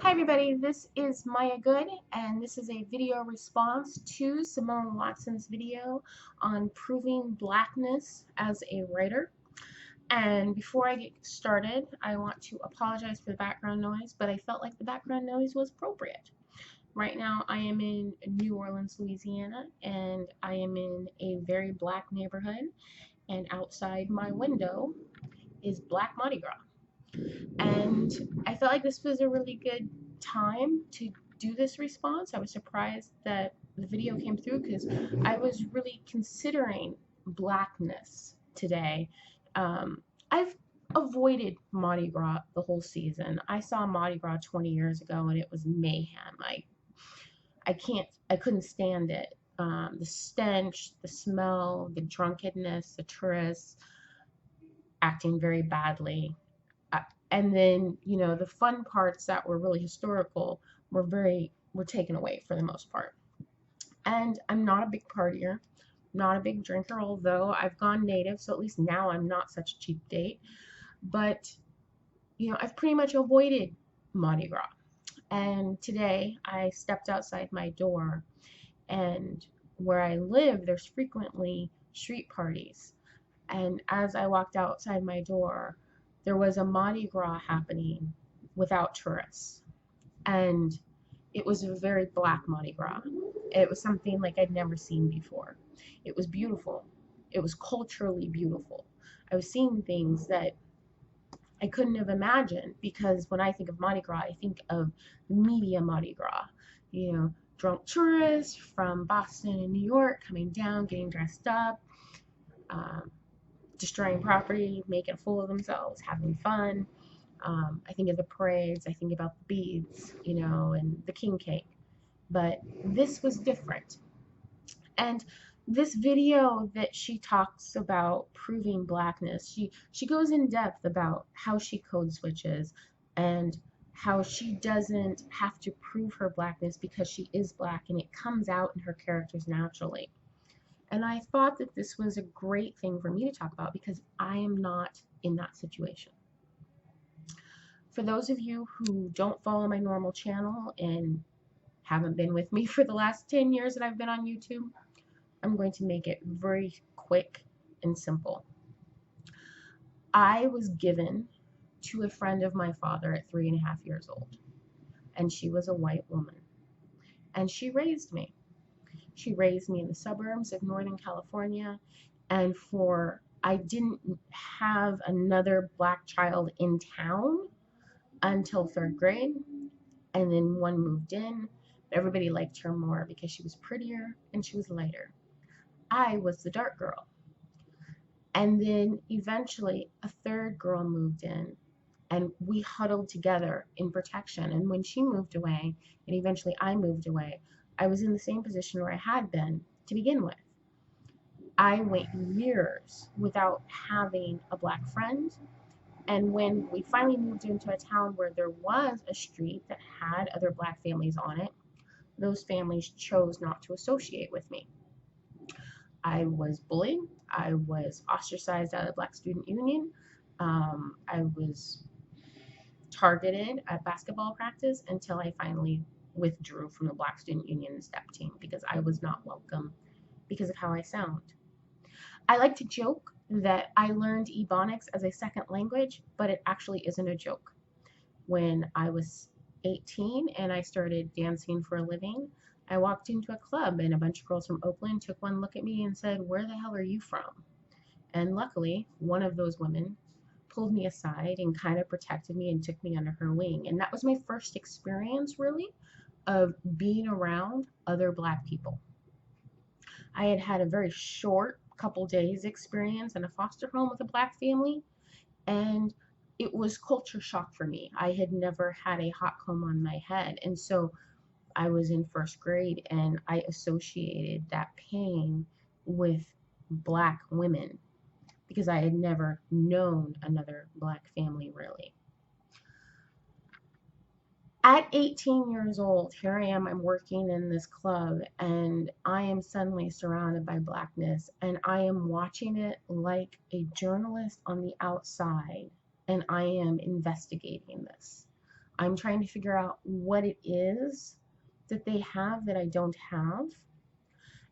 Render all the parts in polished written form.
Hi everybody, this is Maya Good, and this is a video response to Cimone Watson's video on proving blackness as a writer. And before I get started, I want to apologize for the background noise, but I felt like the background noise was appropriate. Right now I am in New Orleans, Louisiana, and I am in a very black neighborhood, and outside my window is Black Mardi Gras. And I felt like this was a really good time to do this response. I was surprised that the video came through because I was really considering blackness today. I've avoided Mardi Gras the whole season. I saw Mardi Gras 20 years ago and it was mayhem. I couldn't stand it. The stench, the smell, the drunkenness, the tourists acting very badly. And then, the fun parts that were really historical were taken away for the most part. And I'm not a big partier, not a big drinker, although I've gone native, so at least now I'm not such a cheap date. But I've pretty much avoided Mardi Gras. And today I stepped outside my door, and where I live there's frequently street parties. And as I walked outside my door, there was a Mardi Gras happening without tourists. And it was a very black Mardi Gras. It was something like I'd never seen before. It was beautiful. It was culturally beautiful. I was seeing things that I couldn't have imagined, because when I think of Mardi Gras, I think of the media Mardi Gras. Drunk tourists from Boston and New York coming down, getting dressed up, um, destroying property, making a fool of themselves, having fun. I think of the parades, I think about the beads, and the king cake. But this was different. And this video that she talks about proving blackness, she goes in depth about how she code switches and how she doesn't have to prove her blackness because she is black and it comes out in her characters naturally. And I thought that this was a great thing for me to talk about because I am not in that situation. For those of you who don't follow my normal channel and haven't been with me for the last 10 years that I've been on YouTube, I'm going to make it very quick and simple. I was given to a friend of my father at 3.5 years old, and she was a white woman, and she raised me. She raised me in the suburbs of Northern California, and I didn't have another black child in town until third grade, and then one moved in. Everybody liked her more because she was prettier and she was lighter. I was the dark girl. And then eventually a third girl moved in, and we huddled together in protection. And when she moved away, and eventually I moved away, I was in the same position where I had been to begin with. I went years without having a black friend. And when we finally moved into a town where there was a street that had other black families on it, those families chose not to associate with me. I was bullied. I was ostracized out of the Black Student Union. I was targeted at basketball practice until I finally withdrew from the Black Student Union step team because I was not welcome because of how I sound. I like to joke that I learned Ebonics as a second language, but it actually isn't a joke. When I was 18 and I started dancing for a living, I walked into a club and a bunch of girls from Oakland took one look at me and said, "Where the hell are you from?" And luckily, one of those women pulled me aside and kind of protected me and took me under her wing. And that was my first experience, really, of being around other black people. I had had a very short couple days experience in a foster home with a black family, and it was culture shock for me. I had never had a hot comb on my head, and so I was in first grade and I associated that pain with black women because I had never known another black family really. At 18 years old, here I am, I'm working in this club, and I am suddenly surrounded by blackness, and I am watching it like a journalist on the outside, and I am investigating this. I'm trying to figure out what it is that they have that I don't have.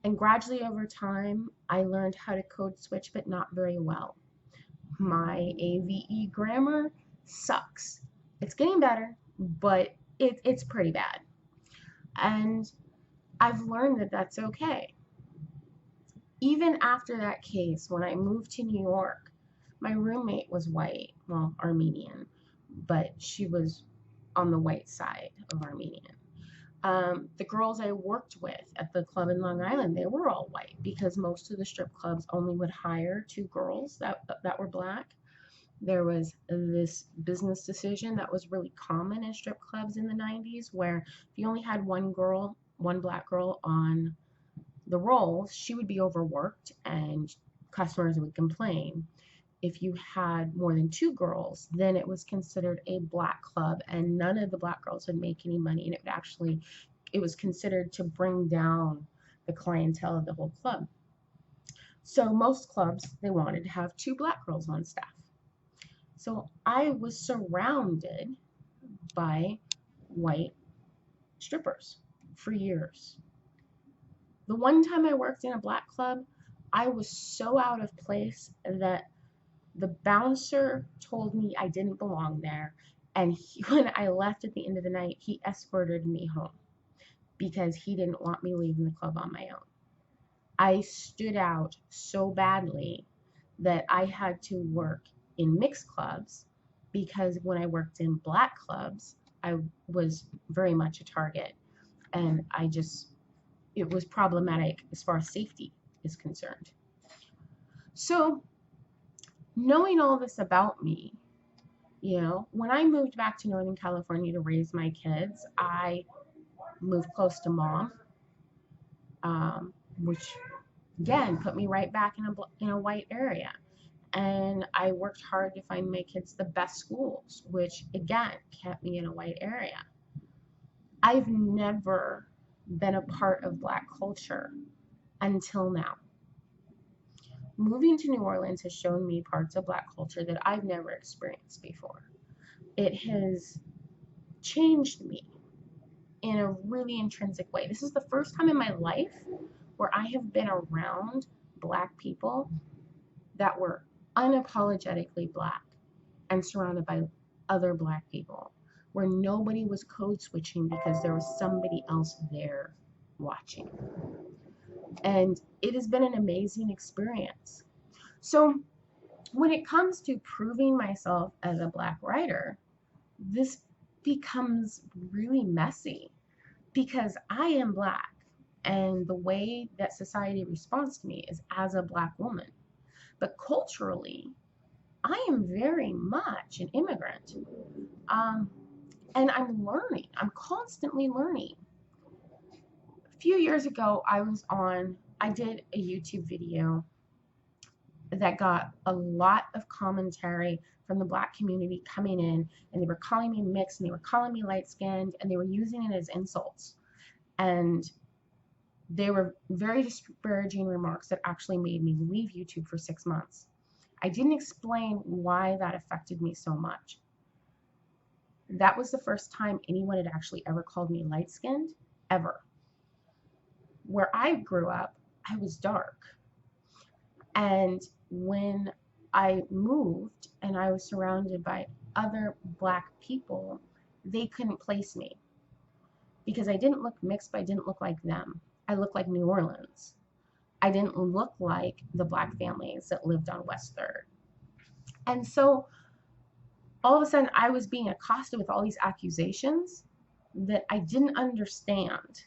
And gradually over time, I learned how to code switch, but not very well. My AVE grammar sucks. It's getting better, but it's pretty bad. And I've learned that that's okay. Even after that case, when I moved to New York, my roommate was white, well, Armenian, but she was on the white side of Armenian. The girls I worked with at the club in Long Island, they were all white because most of the strip clubs only would hire 2 girls that were black. There was this business decision that was really common in strip clubs in the 90s, where if you only had one black girl on the rolls, she would be overworked and customers would complain. If you had more than 2 girls, then it was considered a black club and none of the black girls would make any money, and it was considered to bring down the clientele of the whole club. So most clubs, they wanted to have 2 black girls on staff. So I was surrounded by white strippers for years. The one time I worked in a black club, I was so out of place that the bouncer told me I didn't belong there, and when I left at the end of the night, he escorted me home because he didn't want me leaving the club on my own. I stood out so badly that I had to work in mixed clubs because when I worked in black clubs, I was very much a target, and it was problematic as far as safety is concerned. So knowing all this about me, when I moved back to Northern California to raise my kids, I moved close to mom, which again put me right back in a white area. And I worked hard to find my kids the best schools, which again kept me in a white area. I've never been a part of black culture until now. Moving to New Orleans has shown me parts of black culture that I've never experienced before. It has changed me in a really intrinsic way. This is the first time in my life where I have been around black people that were unapologetically black and surrounded by other black people, where nobody was code switching because there was somebody else there watching. And it has been an amazing experience. So when it comes to proving myself as a black writer, this becomes really messy because I am black, and the way that society responds to me is as a black woman. But culturally, I am very much an immigrant. And I'm learning. I'm constantly learning. A few years ago, I did a YouTube video that got a lot of commentary from the black community coming in, and they were calling me mixed, and they were calling me light-skinned, and they were using it as insults. And they were very disparaging remarks that actually made me leave YouTube for 6 months. I didn't explain why that affected me so much. That was the first time anyone had actually ever called me light-skinned, ever. Where I grew up, I was dark. And when I moved and I was surrounded by other black people, they couldn't place me because I didn't look mixed, but I didn't look like them. I looked like New Orleans. I didn't look like the black families that lived on West 3rd. And so all of a sudden I was being accosted with all these accusations that I didn't understand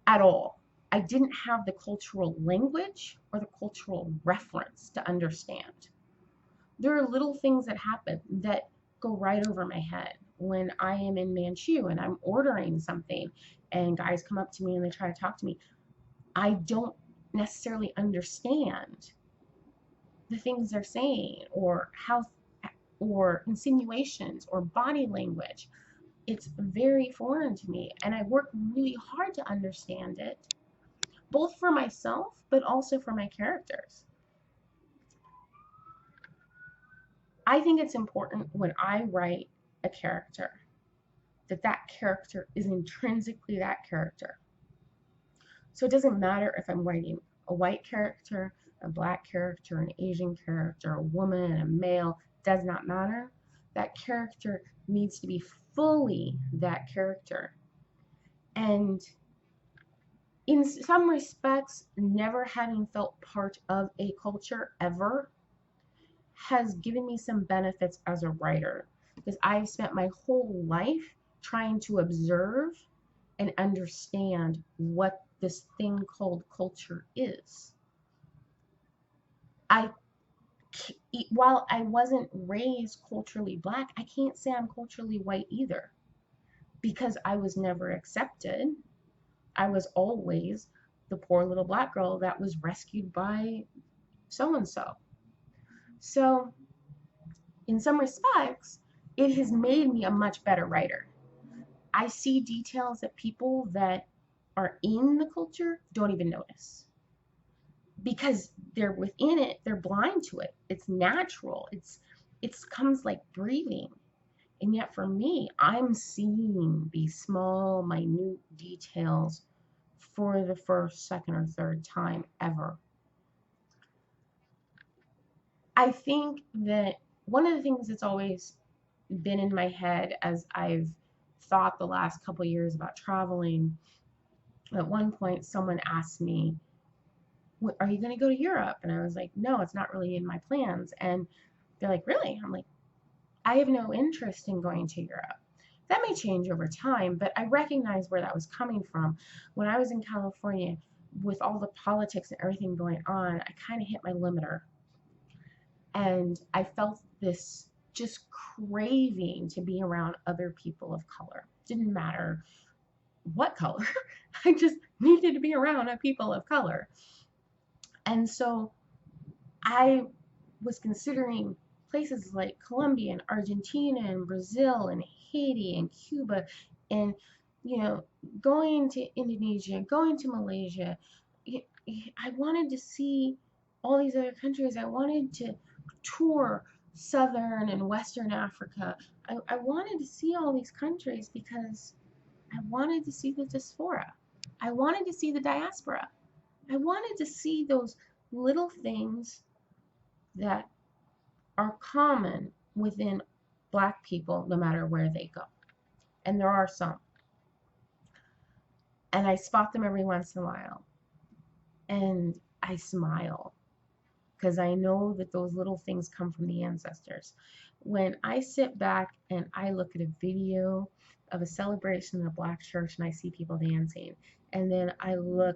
at all. I didn't have the cultural language or the cultural reference to understand. There are little things that happen that go right over my head when I am in Manchu and I'm ordering something and guys come up to me and they try to talk to me. I don't necessarily understand the things they're saying or insinuations or body language. It's very foreign to me, and I work really hard to understand it, both for myself but also for my characters. I think it's important when I write a character, that character is intrinsically that character. So it doesn't matter if I'm writing a white character, a black character, an Asian character, a woman, a male, does not matter. That character needs to be fully that character. And in some respects, never having felt part of a culture ever has given me some benefits as a writer, because I've spent my whole life trying to observe and understand what this thing called culture is. I, while I wasn't raised culturally black, I can't say I'm culturally white either, because I was never accepted. I was always the poor little black girl that was rescued by so and so. So, in some respects, it has made me a much better writer. I see details that people that are in the culture don't even notice, because they're within it, they're blind to it. It's natural. It comes like breathing. And yet for me, I'm seeing these small, minute details for the first, second, or third time ever. I think that one of the things that's always been in my head as I've thought the last couple of years about traveling, at one point someone asked me, are you going to go to Europe? And I was like, no, it's not really in my plans. And they're like, really? I'm like, I have no interest in going to Europe. That may change over time, but I recognize where that was coming from. When I was in California, with all the politics and everything going on, I kind of hit my limiter. And I felt this just craving to be around other people of color. Didn't matter what color. I just needed to be around people of color. And so I was considering places like Colombia and Argentina and Brazil and Haiti and Cuba, and going to Indonesia, going to Malaysia. I wanted to see all these other countries. I wanted to tour Southern and Western Africa. I wanted to see all these countries because I wanted to see the diaspora. I wanted to see the diaspora. I wanted to see those little things that are common within Black people no matter where they go. And there are some. And I spot them every once in a while. And I smile, because I know that those little things come from the ancestors. When I sit back and I look at a video of a celebration in a Black church and I see people dancing, and then I look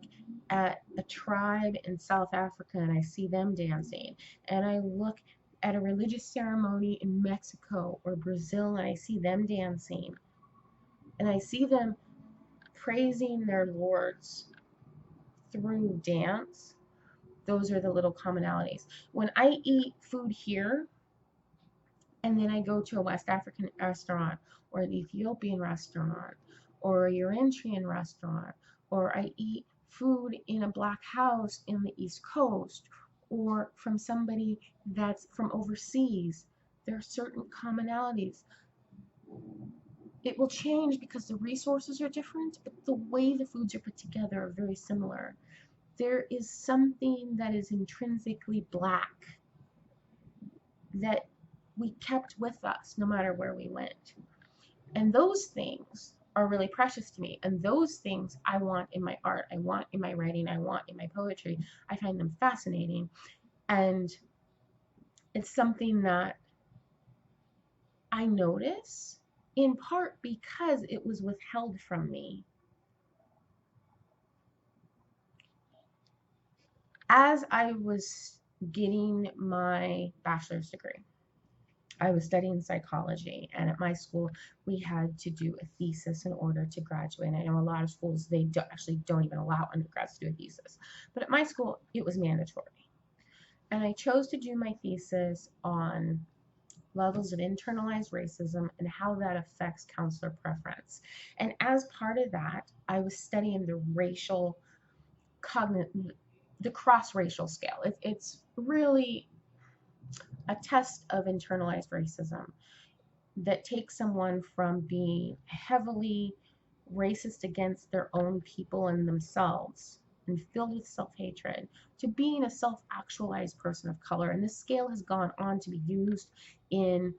at a tribe in South Africa and I see them dancing, and I look at a religious ceremony in Mexico or Brazil and I see them dancing, and I see them praising their lords through dance, those are the little commonalities. When I eat food here and then I go to a West African restaurant or an Ethiopian restaurant or a Eritrean restaurant, or I eat food in a Black house in the East Coast or from somebody that's from overseas, there are certain commonalities. It will change because the resources are different, but the way the foods are put together are very similar. There is something that is intrinsically Black that we kept with us no matter where we went. And those things are really precious to me. And those things I want in my art, I want in my writing, I want in my poetry. I find them fascinating. And it's something that I notice in part because it was withheld from me. As I was getting my bachelor's degree, I was studying psychology, and at my school we had to do a thesis in order to graduate. And I know a lot of schools, they actually don't even allow undergrads to do a thesis, but at my school it was mandatory. And I chose to do my thesis on levels of internalized racism and how that affects counselor preference. And as part of that, I was studying the racial the cross-racial scale. It's really a test of internalized racism. that takes someone from being heavily racist against their own people and themselves and filled with self-hatred to being a self-actualized person of color. And this scale has gone on to be used in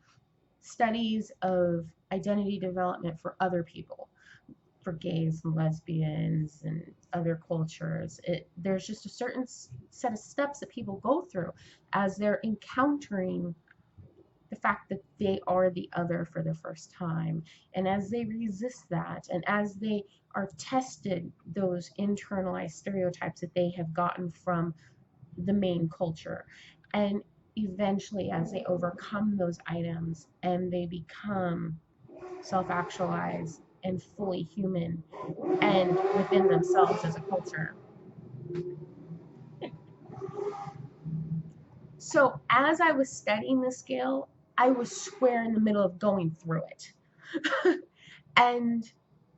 studies of identity development for other people, for gays and lesbians and other cultures. There's just a certain set of steps that people go through as they're encountering the fact that they are the other for the first time. And as they resist that, and as they are tested those internalized stereotypes that they have gotten from the main culture, and eventually as they overcome those items and they become self-actualized and fully human and within themselves as a culture. So as I was studying the scale, I was square in the middle of going through it. And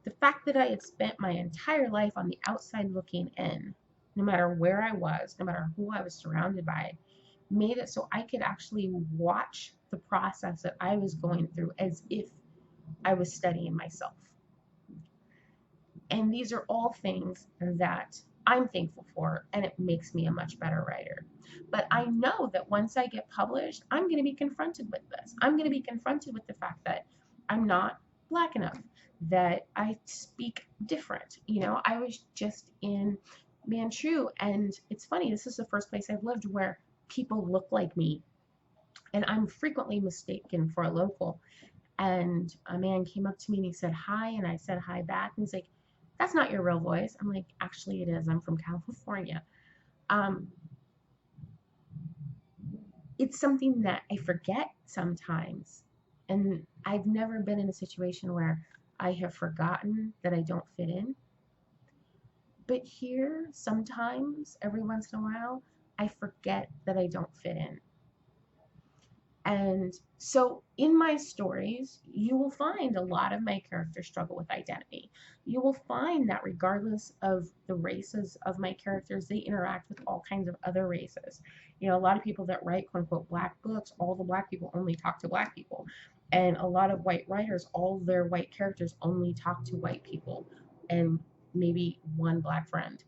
the fact that I had spent my entire life on the outside looking in, no matter where I was, no matter who I was surrounded by, made it so I could actually watch the process that I was going through as if I was studying myself. And these are all things that I'm thankful for, and it makes me a much better writer. But I know that once I get published, I'm going to be confronted with this. I'm going to be confronted with the fact that I'm not Black enough, that I speak different. You know, I was just in Manchu, and it's funny, this is the first place I've lived where people look like me, and I'm frequently mistaken for a local. And a man came up to me and he said hi, and I said hi back, and he's like, "That's not your real voice." I'm like, "Actually it is, I'm from California." um, it's something that I forget sometimes, and I've never been in a situation where I have forgotten that I don't fit in. But here, sometimes, every once in a while, I forget that I don't fit in. And so in my stories, you will find a lot of my characters struggle with identity. You will find that regardless of the races of my characters, they interact with all kinds of other races. You know, a lot of people that write quote unquote Black books, all the Black people only talk to Black people. And a lot of white writers, all their white characters only talk to white people and maybe one Black friend.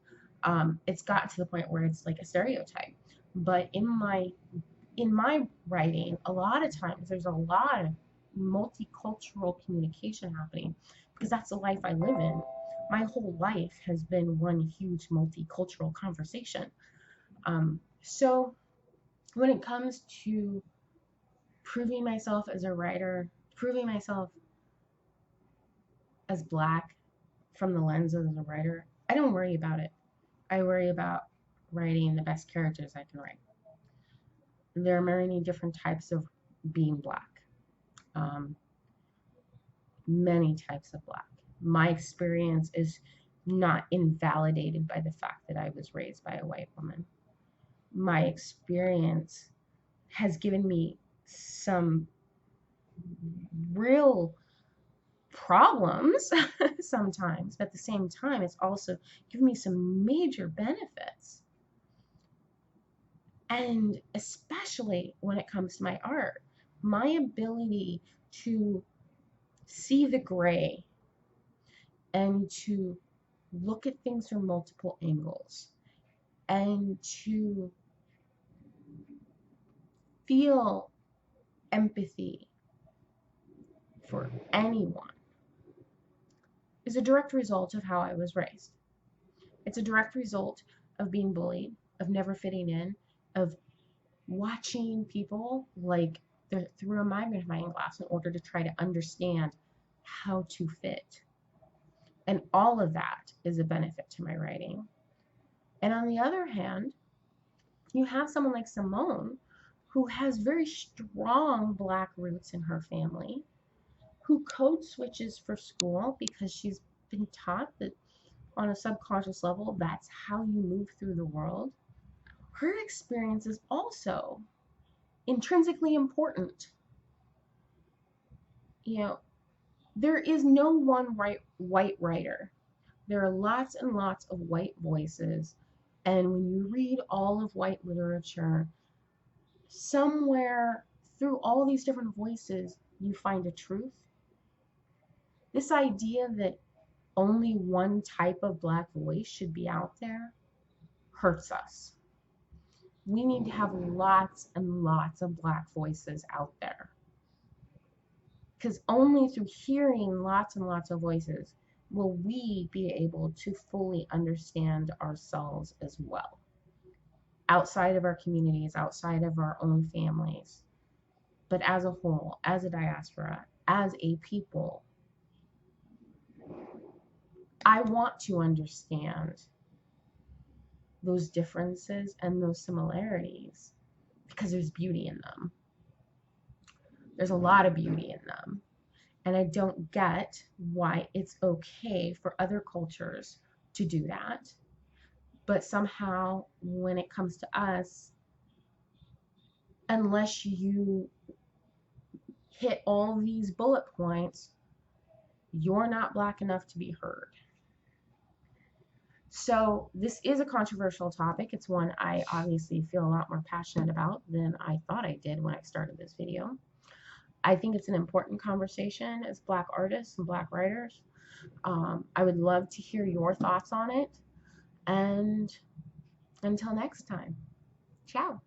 It's gotten to the point where it's like a stereotype. But in my writing, a lot of times there's a lot of multicultural communication happening because that's the life I live in. My whole life has been one huge multicultural conversation. So when it comes to proving myself as a writer, proving myself as Black from the lens of a writer, I don't worry about it. I worry about writing the best characters I can write. There are many different types of being Black. Many types of Black. My experience is not invalidated by the fact that I was raised by a white woman. My experience has given me some real problems sometimes, but at the same time, it's also given me some major benefits. And especially when it comes to my art, my ability to see the gray and to look at things from multiple angles and to feel empathy for anyone is a direct result of how I was raised. It's a direct result of being bullied, of never fitting in, of watching people like they're through a magnifying glass in order to try to understand how to fit. And all of that is a benefit to my writing. And on the other hand, you have someone like Cimone, who has very strong Black roots in her family, who code switches for school because she's been taught that on a subconscious level, that's how you move through the world. Her experience is also intrinsically important. You know, there is no one white writer. There are lots and lots of white voices. And when you read all of white literature, somewhere through all these different voices, you find a truth. This idea that only one type of Black voice should be out there hurts us. We need to have lots and lots of Black voices out there. Because only through hearing lots and lots of voices will we be able to fully understand ourselves as well. Outside of our communities, outside of our own families, but as a whole, as a diaspora, as a people, I want to understand those differences and those similarities because there's beauty in them. There's a lot of beauty in them. And I don't get why it's okay for other cultures to do that. But somehow, when it comes to us, unless you hit all these bullet points, you're not Black enough to be heard. So this is a controversial topic. It's one I obviously feel a lot more passionate about than I thought I did when I started this video. I think it's an important conversation as Black artists and Black writers. I would love to hear your thoughts on it. And until next time, ciao.